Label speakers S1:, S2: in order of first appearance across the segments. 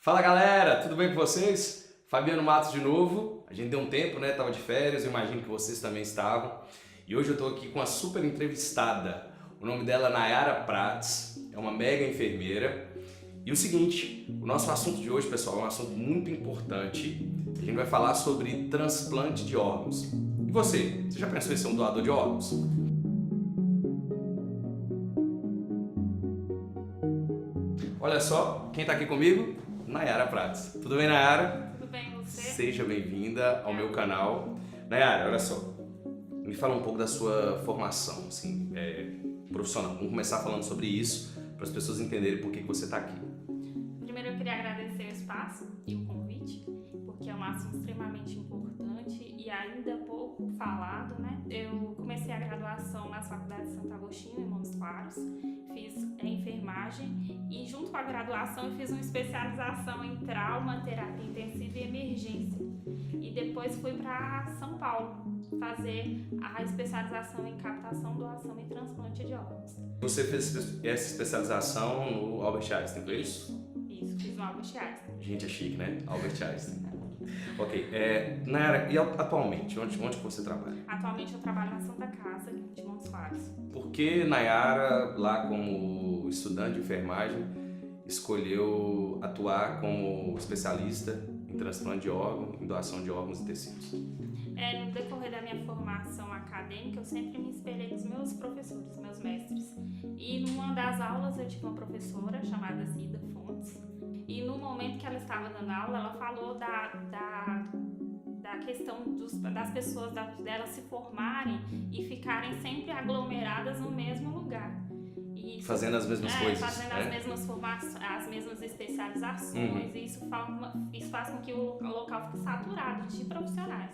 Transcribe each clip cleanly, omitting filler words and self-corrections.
S1: Fala galera, tudo bem com vocês? Fabiano Matos de novo. A gente deu um tempo, né? Tava de férias, eu imagino que vocês também estavam. E hoje eu tô aqui com uma super entrevistada. O nome dela é Nayara Prates, é uma mega enfermeira. E o seguinte, o nosso assunto de hoje, pessoal, é um assunto muito importante. A gente vai falar sobre transplante de órgãos. E você já pensou em ser um doador de órgãos? Olha só, quem tá aqui comigo? Nayara Prates. Tudo bem, Nayara?
S2: Tudo bem, você?
S1: Seja bem-vinda ao meu canal. Nayara, olha só, me fala um pouco da sua formação, assim, profissional. Vamos começar falando sobre isso, para as pessoas entenderem por que você está aqui.
S2: Primeiro eu queria agradecer o espaço e o convite, porque é um assunto extremamente importante e ainda pouco falado, né? Eu comecei a graduação na Faculdade de Santo Agostinho, em Montes Claros, fiz enfermagem e junto com a graduação eu fiz uma especialização em trauma, terapia intensiva e emergência. E depois fui para São Paulo fazer a especialização em captação, doação e transplante de órgãos.
S1: Você fez essa especialização no Albert Einstein, foi isso?
S2: Isso, fiz no Albert Einstein.
S1: Gente, é chique, né? Albert Einstein. Ok, Nayara, e atualmente, onde que você trabalha?
S2: Atualmente eu trabalho na Santa Casa de Montes Claros.
S1: Por que Nayara, lá como estudante de enfermagem, escolheu atuar como especialista em transplante de órgãos, em doação de órgãos e tecidos?
S2: No decorrer da minha formação acadêmica, eu sempre me espelhei nos meus professores, meus mestres. E numa das aulas eu tive uma professora chamada Cida Fontes. E no momento que ela estava dando aula, ela falou da questão das pessoas, delas se formarem e ficarem sempre aglomeradas no mesmo lugar. E
S1: fazendo as mesmas coisas.
S2: Fazendo as mesmas formações, as mesmas especializações, e isso faz com que o local fique saturado de profissionais.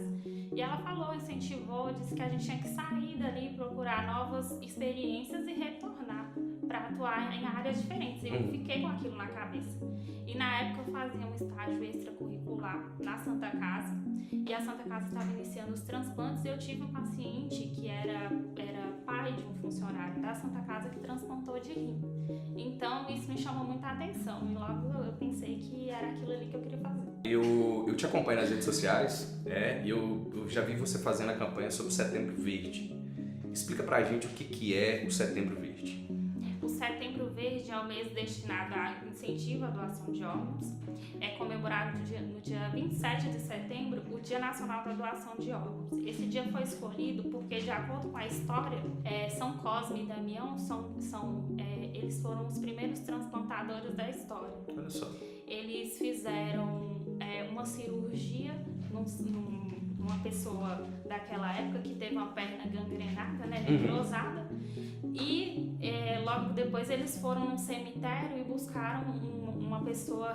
S2: E ela falou, incentivou, disse que a gente tinha que sair dali, procurar novas experiências e retornar para atuar em áreas diferentes. E eu fiquei com aquilo na cabeça. E na época eu fazia um estágio extracurricular na Santa Casa, e a Santa Casa estava iniciando os transplantes, e eu tive um paciente que era pai de um funcionário da Santa Casa que transplantou de rim. Então isso me chamou muita atenção e logo eu pensei que era aquilo ali que eu queria fazer.
S1: Eu te acompanho nas redes sociais, e eu já vi você fazendo a campanha sobre o Setembro Verde. Explica pra gente o que é o Setembro Verde.
S2: O Setembro Verde é o mês destinado a incentivo à doação de órgãos. É comemorado no dia 27 de setembro, o Dia Nacional da Doação de Órgãos. Esse dia foi escolhido porque, de acordo com a história, São Cosme e Damião eles foram os primeiros transplantadores da história.
S1: Olha só.
S2: Eles fizeram uma cirurgia numa pessoa daquela época que teve uma perna gangrenada, necrosada, e logo depois eles foram num cemitério e buscaram uma pessoa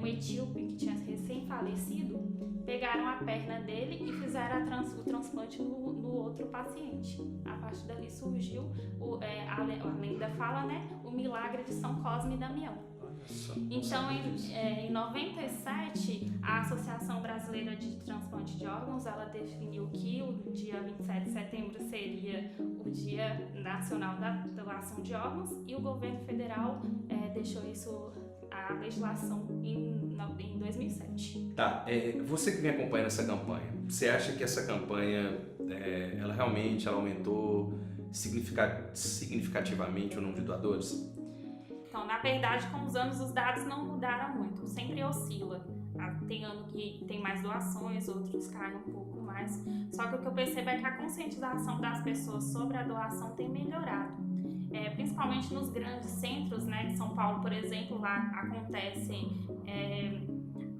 S2: um etíope que tinha recém-falecido, pegaram a perna dele e fizeram o transplante no outro paciente. A partir dali surgiu, a lenda fala, o milagre de São Cosme e Damião. Então, em 97, a Associação Brasileira de Transplante de Órgãos, ela definiu que o dia 27 de setembro seria o Dia Nacional da Doação de Órgãos, e o governo federal deixou isso, a legislação, em 2007.
S1: Tá, você que vem acompanhando essa campanha, você acha que essa campanha, ela realmente aumentou significativamente o número de doadores?
S2: Então, na verdade, com os anos os dados não mudaram muito, sempre oscila. Tem ano que tem mais doações, outros caem um pouco mais. Só que o que eu percebo é que a conscientização das pessoas sobre a doação tem melhorado. Principalmente nos grandes centros, de São Paulo, por exemplo, lá acontecem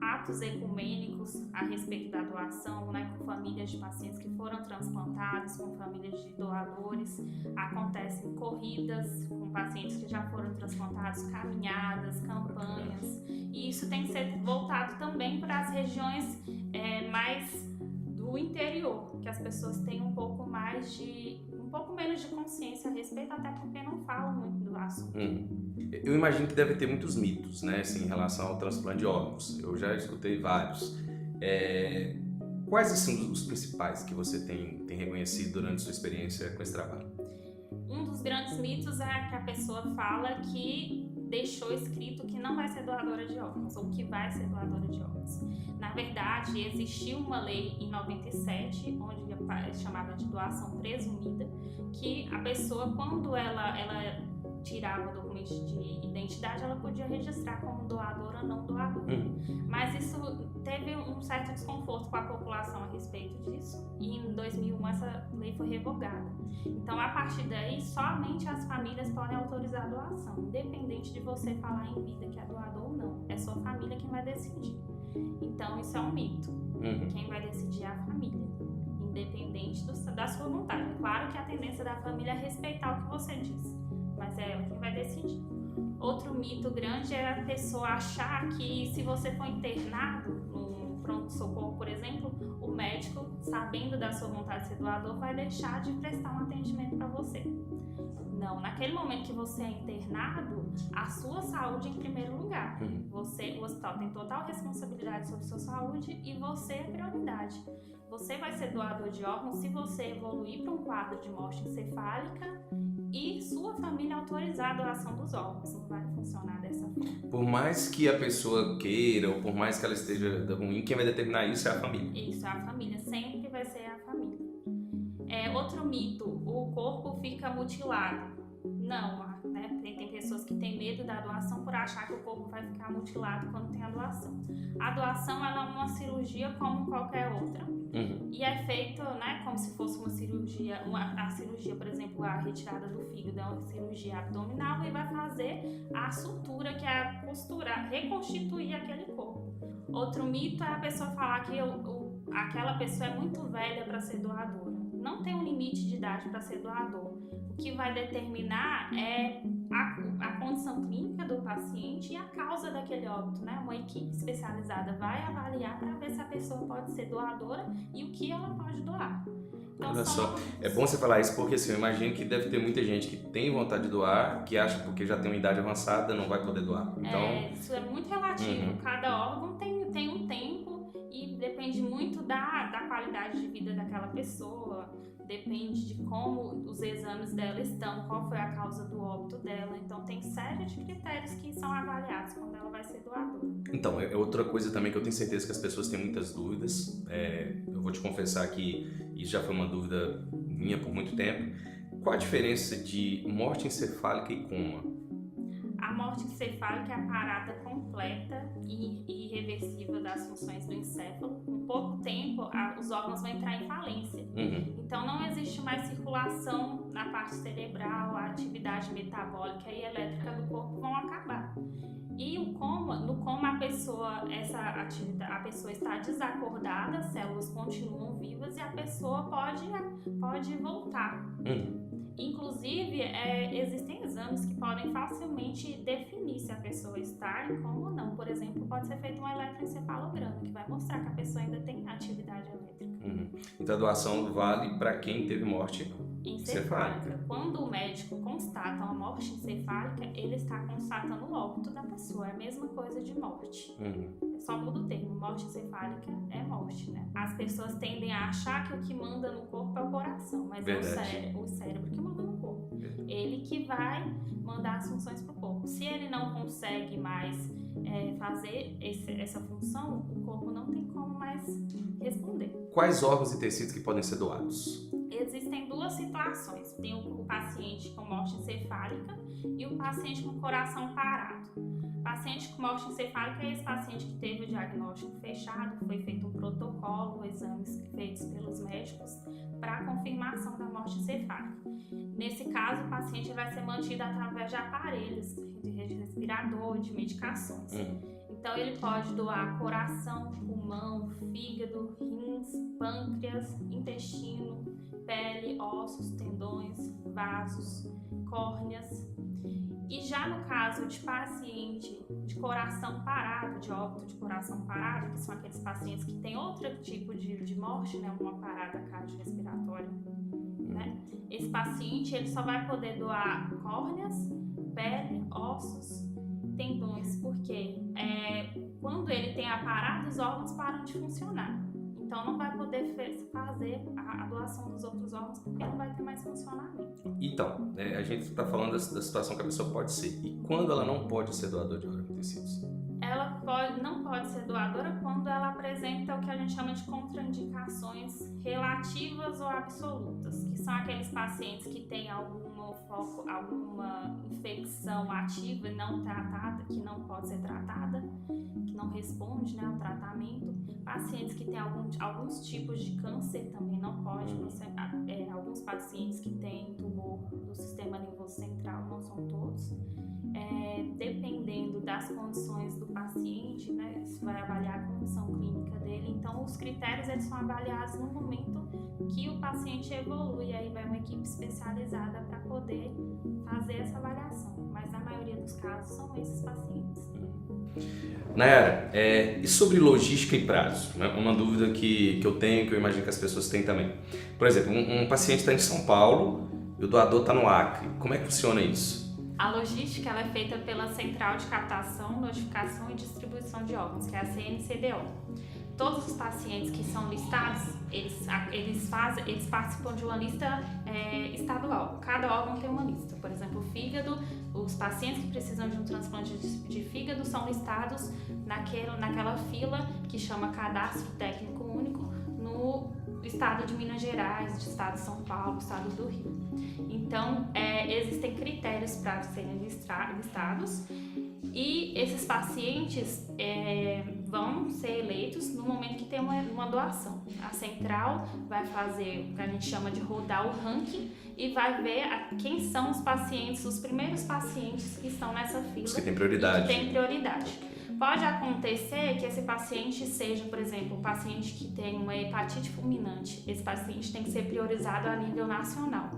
S2: atos ecumênicos a respeito da doação, com famílias de pacientes que foram transplantados, com famílias de doadores. Acontecem corridas com pacientes que já foram transplantados, caminhadas, campanhas. E isso tem que ser voltado também para as regiões mais do interior, que as pessoas tenham um pouco menos de consciência a respeito, até porque não falam muito do assunto.
S1: Eu imagino que deve ter muitos mitos, assim, em relação ao transplante de órgãos. Eu já escutei vários. Quais são os principais que você tem reconhecido durante sua experiência com esse trabalho?
S2: Um dos grandes mitos é que a pessoa fala que deixou escrito que não vai ser doadora de órgãos ou que vai ser doadora de órgãos. Na verdade, existiu uma lei em 97, onde chamava de doação presumida, que a pessoa, quando ela tirava o documento de identidade, ela podia registrar como doadora ou não doadora. Mas isso teve um certo desconforto com a população a respeito disso, e em 2001 essa lei foi revogada. Então, a partir daí, somente as famílias podem autorizar a doação, independente de você falar em vida que é doador ou não. É sua família quem vai decidir. Então, isso é um mito. Quem vai decidir é a família, independente da sua vontade. É claro que a tendência da família é respeitar o que você diz, mas é ela quem vai decidir. Outro mito grande é a pessoa achar que se você for internado no pronto-socorro, por exemplo, o médico, sabendo da sua vontade de ser doador, vai deixar de prestar um atendimento para você. Não, naquele momento que você é internado, a sua saúde é em primeiro lugar. O hospital tem total responsabilidade sobre a sua saúde e você é prioridade. Você vai ser doador de órgãos se você evoluir para um quadro de morte encefálica e sua família autorizar a doação dos órgãos. Não vai funcionar dessa forma.
S1: Por mais que a pessoa queira ou por mais que ela esteja ruim, quem vai determinar isso é a família.
S2: Isso, é a família. Sempre vai ser a família. Outro mito, o corpo fica mutilado. Não, né? Tem pessoas que têm medo da doação por achar que o corpo vai ficar mutilado quando tem a doação. A doação ela é uma cirurgia como qualquer outra. E é feito, né, como se fosse uma cirurgia, a cirurgia, por exemplo, a retirada do fígado é uma cirurgia abdominal e vai fazer a sutura, que é a costura, reconstituir aquele corpo. Outro mito é a pessoa falar que aquela pessoa é muito velha para ser doadora. Não tem um limite de idade para ser doador. O que vai determinar é a condição clínica do paciente e a causa daquele óbito, né? Uma equipe especializada vai avaliar para ver se a pessoa pode ser doadora e o que ela pode doar. Então,
S1: olha só, é bom você falar isso porque assim, eu imagino que deve ter muita gente que tem vontade de doar, que acha porque já tem uma idade avançada não vai poder doar. Então,
S2: isso é muito relativo. Cada órgão tem um tempo e depende muito da qualidade de vida daquela pessoa. Depende de como os exames dela estão, qual foi a causa do óbito dela. Então, tem série de critérios que são avaliados quando ela vai ser doadora.
S1: Então, é outra coisa também que eu tenho certeza que as pessoas têm muitas dúvidas. Eu vou te confessar que isso já foi uma dúvida minha por muito tempo. Qual a diferença de morte encefálica e coma?
S2: A morte encefálica é a parada completa e irreversível das funções do encéfalo. Com pouco tempo, os órgãos vão entrar em falência. Então, não existe mais circulação na parte cerebral, a atividade metabólica e elétrica do corpo vão acabar. E no coma a pessoa está desacordada, as células continuam vivas e a pessoa pode voltar. Inclusive, existem exames que podem facilmente definir se a pessoa está em coma ou não. Por exemplo, pode ser feito um eletroencefalograma, que vai mostrar que a pessoa ainda tem atividade elétrica.
S1: Então, a doação vale para quem teve morte encefálica.
S2: Quando o médico constata uma morte encefálica, ele está constatando o óbito da pessoa. É a mesma coisa de morte. Só muda o termo. Morte encefálica é morte, né? As pessoas tendem a achar que o que manda no corpo é o coração, mas é o cérebro que manda no corpo. Ele que vai mandar as funções para o corpo. Se ele não consegue mais fazer essa função, o corpo não tem como mais responder.
S1: Quais órgãos e tecidos que podem ser doados?
S2: Existem duas situações. Tem o paciente com morte encefálica e o paciente com coração parado. O paciente com morte encefálica é esse paciente que teve o diagnóstico fechado, foi feito um protocolo, exames feitos pelos médicos para a confirmação da morte encefálica. Nesse caso, o paciente vai ser mantido através de aparelhos, de respirador, de medicações. Então, ele pode doar coração, pulmão, fígado, rins, pâncreas, intestino, pele, ossos, tendões, vasos, córneas. E já no caso de paciente de coração parado, de óbito de coração parado, que são aqueles pacientes que têm outro tipo de morte, né, uma parada cardiorrespiratória, né? Esse paciente ele só vai poder doar córneas, pele, ossos, tendões, porque quando ele tem a parada, os órgãos param de funcionar. então não vai poder fazer a doação dos outros órgãos porque não vai ter mais funcionamento.
S1: Então, a gente está falando da situação que a pessoa pode ser. E quando ela não pode ser doadora de órgãos e tecidos?
S2: Ela não pode ser doadora quando ela apresenta o que a gente chama de contraindicações relativas ou absolutas, que são aqueles pacientes que têm alguma infecção ativa e não tratada, que não pode ser tratada, que não responde, né, ao tratamento, pacientes que têm alguns tipos de câncer também não pode, alguns pacientes que têm tumor do sistema nervoso central, não são todos. Dependendo das condições do paciente, né, isso vai avaliar a condição clínica dele. Então, os critérios eles são avaliados no momento que o paciente evolui. Aí vai uma equipe especializada para poder fazer essa avaliação. Mas na maioria dos casos são esses pacientes.
S1: Nayara, e sobre logística e prazo? Uma dúvida que eu tenho, que eu imagino que as pessoas têm também. Por exemplo, um paciente está em São Paulo e o doador está no Acre. Como é que funciona isso?
S2: A logística ela é feita pela Central de Captação, Notificação e Distribuição de Órgãos, que é a CNCDO. Todos os pacientes que são listados, eles participam de uma lista estadual. Cada órgão tem uma lista. Por exemplo, o fígado, os pacientes que precisam de um transplante de fígado são listados naquela fila que chama Cadastro Técnico Único no estado de Minas Gerais, do estado de São Paulo, do estado do Rio. Então, existem critérios para serem listados e esses pacientes vão ser eleitos no momento que tem uma doação. A central vai fazer o que a gente chama de rodar o ranking e vai ver quem são os pacientes, os primeiros pacientes que estão nessa fila.
S1: Os que têm prioridade.
S2: Que têm prioridade. Pode acontecer que esse paciente seja, por exemplo, um paciente que tem uma hepatite fulminante. Esse paciente tem que ser priorizado a nível nacional.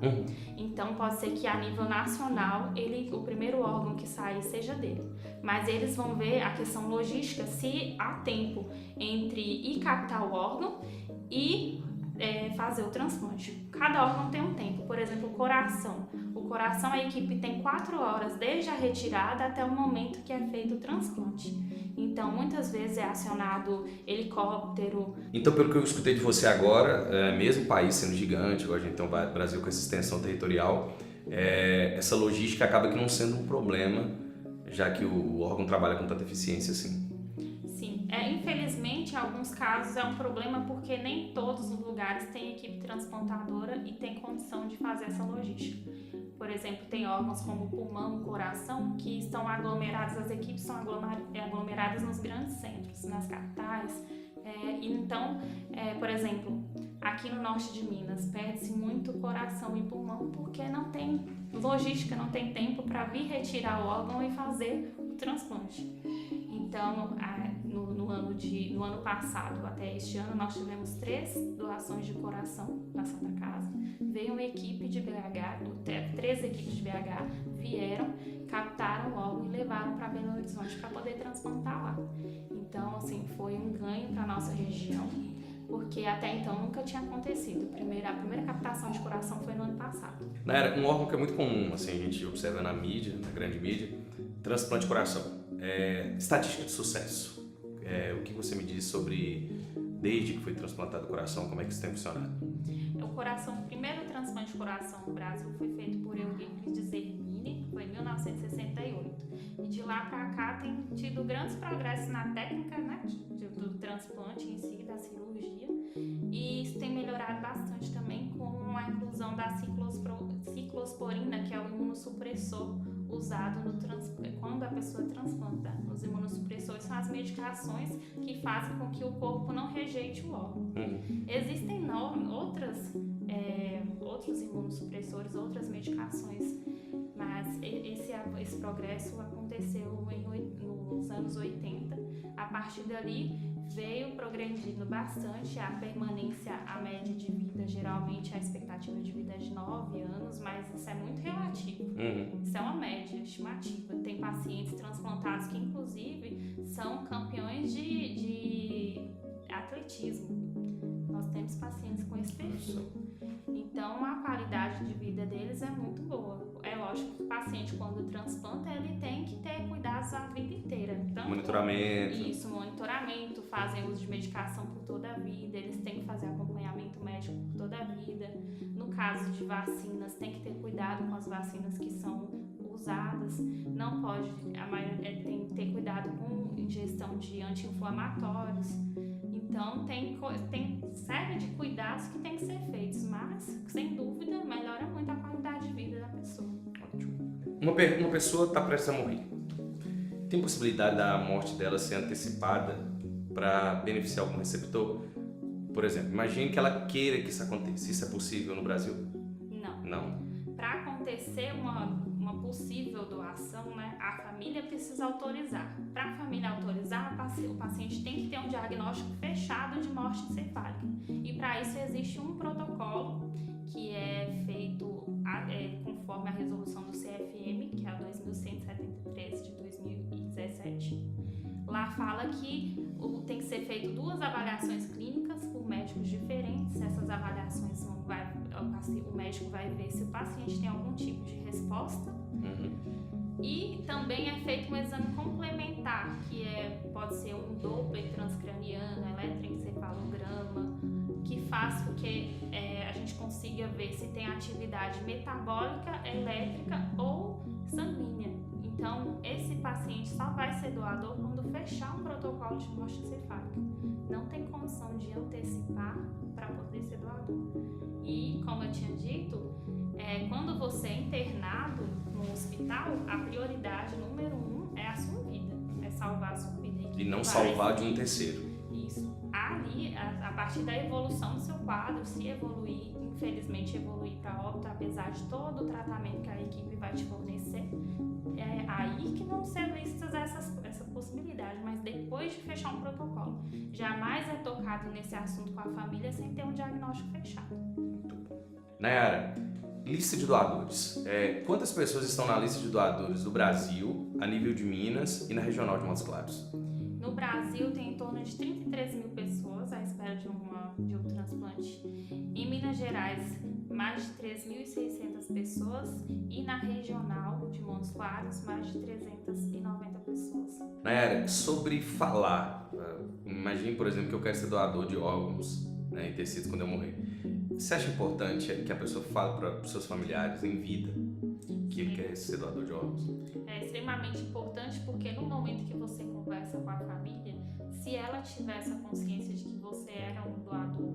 S2: Então, pode ser que a nível nacional, o primeiro órgão que sair seja dele. Mas eles vão ver a questão logística, se há tempo entre ir captar o órgão e fazer o transplante. Cada órgão tem um tempo. Por exemplo, o coração. O coração, a equipe tem 4 horas desde a retirada até o momento que é feito o transplante. Então, muitas vezes é acionado helicóptero.
S1: Então, pelo que eu escutei de você agora, mesmo o país sendo gigante, agora a gente tem o Brasil com essa extensão territorial, essa logística acaba que não sendo um problema, já que o órgão trabalha com tanta eficiência assim.
S2: Sim, infelizmente em alguns casos é um problema porque nem todos os lugares têm equipe transplantadora e tem condição de fazer essa logística. Por exemplo, tem órgãos como o pulmão, o coração, que estão aglomerados, as equipes são aglomeradas nos grandes centros, nas capitais. Então, por exemplo, aqui no norte de Minas, perde-se muito coração e pulmão porque não tem logística, não tem tempo para vir retirar o órgão e fazer o transplante. Então, no ano passado até este ano, nós tivemos 3 doações de coração na Santa Casa. Veio uma equipe de BH, 3 equipes de BH vieram, captaram o órgão e levaram para Belo Horizonte para poder transplantar lá. Então, assim, foi um ganho para a nossa região, porque até então nunca tinha acontecido. A primeira captação de coração foi no ano passado.
S1: Nayara, um órgão que é muito comum, assim, a gente observa na mídia, na grande mídia, transplante de coração. Estatística de sucesso. O que você me diz sobre, desde que foi transplantado o coração, como é que isso tem funcionado?
S2: O primeiro transplante de coração no Brasil foi feito por Eurípides de Zerbini, foi em 1968. E de lá para cá tem tido grandes progressos na técnica, né, do transplante em si, da cirurgia. E isso tem melhorado bastante também com a inclusão da ciclosporina, que é o imunossupressor usado quando a pessoa transplanta. Os imunossupressores são as medicações que fazem com que o corpo não rejeite o órgão. Existem outros imunossupressores, outras medicações, mas esse progresso aconteceu nos anos 80. A partir dali veio progredindo bastante a permanência, a média de vida, geralmente a expectativa de vida é de 9 anos, mas isso é muito relativo. Isso é uma média estimativa. Tem pacientes transplantados que, inclusive, são campeões de atletismo. Nós temos pacientes com esse perfil. Então, a qualidade de vida deles é muito boa. É lógico que o paciente, quando transplanta, ele tem que ter cuidados a vida inteira. Então,
S1: Monitoramento.
S2: Isso, monitoramento, fazem uso de medicação por toda a vida, eles têm que fazer acompanhamento médico por toda a vida. No caso de vacinas, tem que ter cuidado com as vacinas que são usadas. Não pode, tem que ter cuidado com ingestão de anti-inflamatórios. Então, tem série de cuidados que tem que ser feitos, mas, sem dúvida, melhora muito a qualidade de vida da pessoa.
S1: Ótimo. Uma pessoa está prestes a morrer. Tem possibilidade da morte dela ser antecipada para beneficiar algum receptor? Por exemplo, imagine que ela queira que isso aconteça. Isso é possível no Brasil? Não.
S2: Para acontecer uma possível doação, né, a família precisa autorizar. Para a família autorizar, o paciente tem que ter um diagnóstico fechado de morte encefálica. E para isso existe um protocolo que é feito conforme a resolução do CFM, que é a 2173 de 2017. Lá fala que tem que ser feito 2 avaliações clínicas por médicos diferentes. Essas avaliações o médico vai ver se o paciente tem algum tipo de resposta. E também é feito um exame complementar, que pode ser um Doppler transcraniano, eletroencefalograma, que faz com que a gente consiga ver se tem atividade metabólica, elétrica ou sanguínea. Então, esse paciente só vai ser doador quando fechar um protocolo de morte encefálica. Não tem condição de antecipar para poder ser doador. E, como eu tinha dito, quando você é internado no hospital, a prioridade número 1 é a sua vida, é salvar a sua vida.
S1: E não salvar de um terceiro.
S2: Isso. Ali, a partir da evolução do seu quadro, se evoluir, infelizmente evoluir para óbito, apesar de todo o tratamento que a equipe vai te fornecer, é aí que vão ser vistas essa possibilidade, mas depois de fechar um protocolo. Jamais é tocado nesse assunto com a família sem ter um diagnóstico fechado.
S1: Nayara, lista de doadores. Quantas pessoas estão na lista de doadores do Brasil, a nível de Minas e na regional de Montes Claros?
S2: No Brasil tem em torno de 33 mil pessoas à espera de um transplante. Em Minas Gerais, mais de 3.600 pessoas e na regional de Montes Claros, mais de 390 pessoas.
S1: Nayara, sobre falar, imagine, por exemplo, que eu quero ser doador de órgãos, né, e tecidos quando eu morrer. Você acha importante que a pessoa fale para os seus familiares em vida que ele quer ser doador de órgãos?
S2: É extremamente importante porque no momento que você conversa com a família, se ela tiver essa consciência de que você era um doador,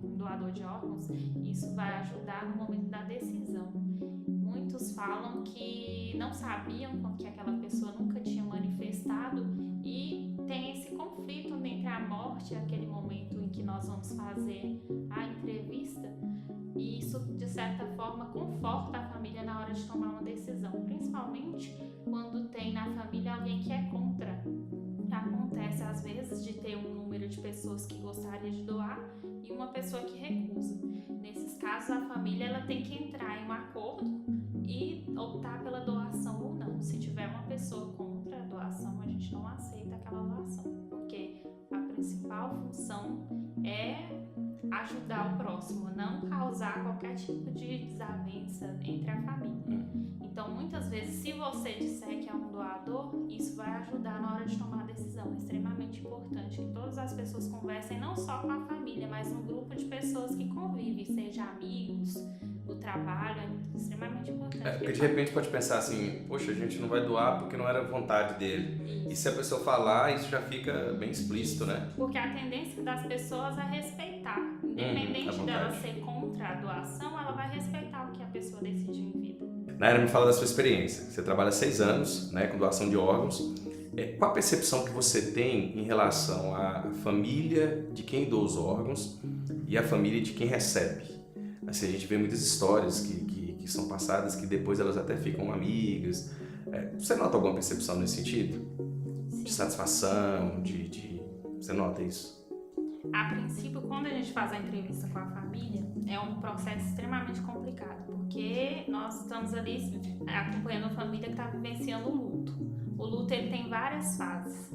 S2: um doador de órgãos, isso vai ajudar no momento da decisão. Muitos falam que não sabiam que aquela pessoa nunca tinha manifestado e tem esse conflito entre a morte e aquele momento em que nós vamos fazer a entrevista, e isso de certa forma conforta a família na hora de tomar uma decisão, principalmente quando tem na família alguém que é contra. Acontece às vezes de ter um número de pessoas que gostaria de doar e uma pessoa que recusa. Nesses casos a família ela tem que entrar em um acordo e optar pela doação ou não. Se tiver uma pessoa contra a doação, a gente não aceita aquela doação, porque a principal função é ajudar o próximo, não causar qualquer tipo de desavença entre a família. Então, muitas vezes, se você disser que é um doador, isso vai ajudar na hora de tomar a decisão. É extremamente importante que todas as pessoas conversem não só com a família, mas um grupo de pessoas que convivem, seja amigos, do trabalho, é extremamente importante.
S1: Porque de repente pode pensar assim, poxa, a gente não vai doar porque não era vontade dele.
S2: Isso.
S1: E se a pessoa falar, isso já fica bem explícito, né?
S2: Porque a tendência das pessoas é respeitar. Independente dela ser contra a doação, ela vai respeitar o que a pessoa decidiu em vida.
S1: Nayara, me fala da sua experiência. Você trabalha 6 anos, né, com doação de órgãos. Qual a percepção que você tem em relação à família de quem doa os órgãos e à família de quem recebe? Assim, a gente vê muitas histórias que são passadas que depois elas até ficam amigas. Você nota alguma percepção nesse sentido?
S2: Sim.
S1: De satisfação, Você nota isso?
S2: A princípio, quando a gente faz a entrevista com a família, é um processo extremamente complicado, porque nós estamos ali acompanhando a família que está vivenciando o luto. O luto ele tem várias fases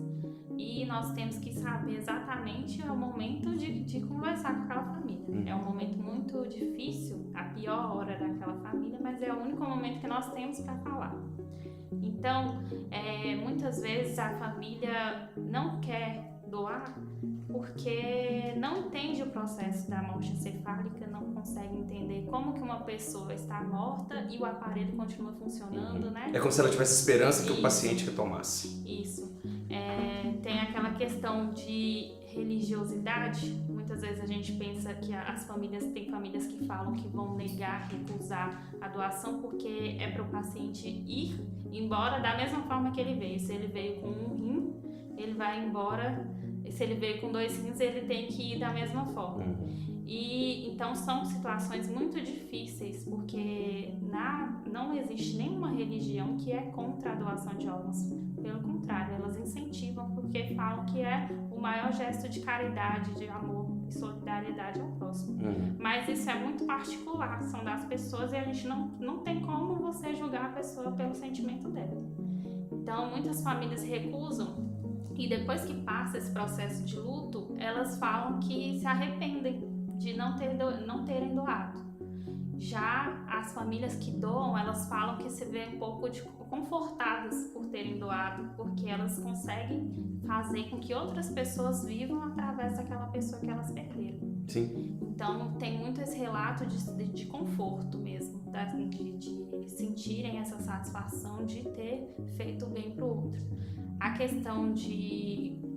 S2: e nós temos que saber exatamente o momento de conversar com aquela família. É um momento muito difícil, a pior hora daquela família, mas é o único momento que nós temos para falar. Então, muitas vezes a família não quer doar porque não entende o processo da morte encefálica, não consegue entender como que uma pessoa está morta e o aparelho continua funcionando, né?
S1: É como se ela tivesse esperança que o paciente retomasse.
S2: Isso. Tem aquela questão de religiosidade. Muitas vezes a gente pensa que tem famílias que falam que vão negar, recusar a doação porque é para o paciente ir embora da mesma forma que ele veio. Se ele veio com um rim, ele vai embora. Se ele veio com 2 rins, ele tem que ir da mesma forma. E então são situações muito difíceis, porque não existe nenhuma religião que é contra a doação de órgãos. Pelo contrário, elas incentivam, porque falam que é o maior gesto de caridade, de amor e solidariedade ao próximo. Mas isso é muito particular, são das pessoas, e a gente não tem como você julgar a pessoa pelo sentimento dela. Então, muitas famílias recusam. E depois que passa esse processo de luto, elas falam que se arrependem de não terem doado. Já as famílias que doam, elas falam que se vê um pouco confortadas por terem doado, porque elas conseguem fazer com que outras pessoas vivam através daquela pessoa que elas perderam.
S1: Sim.
S2: Então tem muito esse relato de conforto mesmo, de sentirem essa satisfação de ter feito bem para o outro. A questão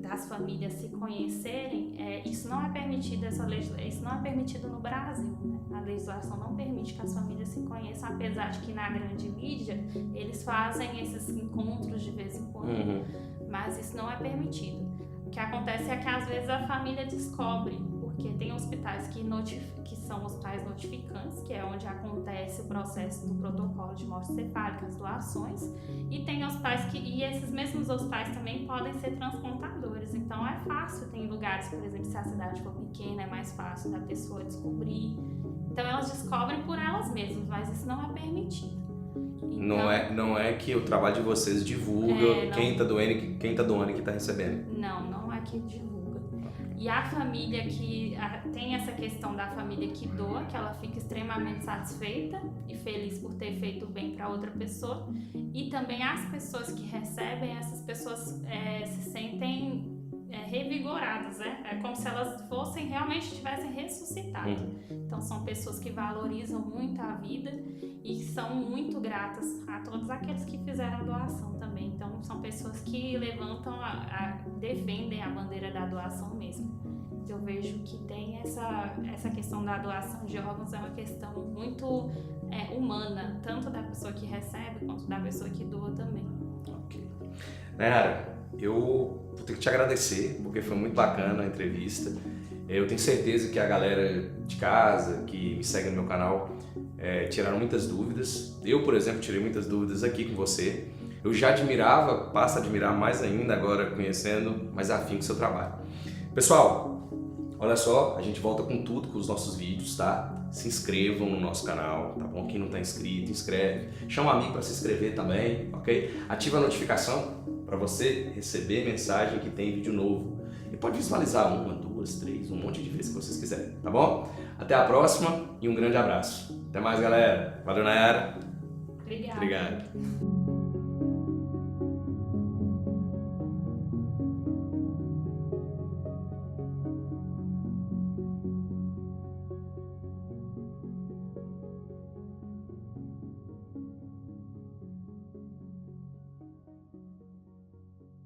S2: das famílias se conhecerem, isso não é permitido, isso não é permitido no Brasil, né? A legislação não permite que as famílias se conheçam, apesar de que na grande mídia eles fazem esses encontros de vez em quando, mas isso não é permitido. O que acontece é que às vezes a família descobre, porque tem hospitais que são hospitais notificantes, que é onde acontece o processo do protocolo de morte encefálica, as doações, e tem hospitais e esses mesmos hospitais também podem ser transplantadores, então é fácil, tem lugares, por exemplo, se a cidade for pequena, é mais fácil da pessoa descobrir, então elas descobrem por elas mesmas, mas isso não é permitido. Então,
S1: não é que o trabalho de vocês divulga quem tá doando e quem tá recebendo.
S2: Não é que divulga. E a família que tem essa questão da família que doa, que ela fica extremamente satisfeita e feliz por ter feito bem para outra pessoa. E também as pessoas que recebem, essas pessoas se sentem revigoradas, né? É como se elas realmente tivessem ressuscitado. Então são pessoas que valorizam muito a vida e são muito gratas a todos aqueles que fizeram a doação também. Então são pessoas que levantam, defendem a bandeira da doação mesmo. Eu vejo que tem essa questão da doação de órgãos, é uma questão muito humana, tanto da pessoa que recebe quanto da pessoa que doa também.
S1: Ok. Nayara, eu vou ter que te agradecer, porque foi muito bacana a entrevista. Eu tenho certeza que a galera de casa, que me segue no meu canal, tiraram muitas dúvidas. Eu, por exemplo, tirei muitas dúvidas aqui com você. Eu já admirava, passo a admirar mais ainda agora, conhecendo mais afinco o seu trabalho. Pessoal, olha só, a gente volta com tudo, com os nossos vídeos, tá? Se inscrevam no nosso canal, tá bom? Quem não tá inscrito, inscreve. Chama um amigo para se inscrever também, ok? Ativa a notificação para você receber mensagem que tem vídeo novo. E pode visualizar 1, 2, 3, um monte de vezes que vocês quiserem, tá bom? Até a próxima e um grande abraço. Até mais, galera. Valeu, Nayara.
S2: Obrigada.
S1: Obrigado.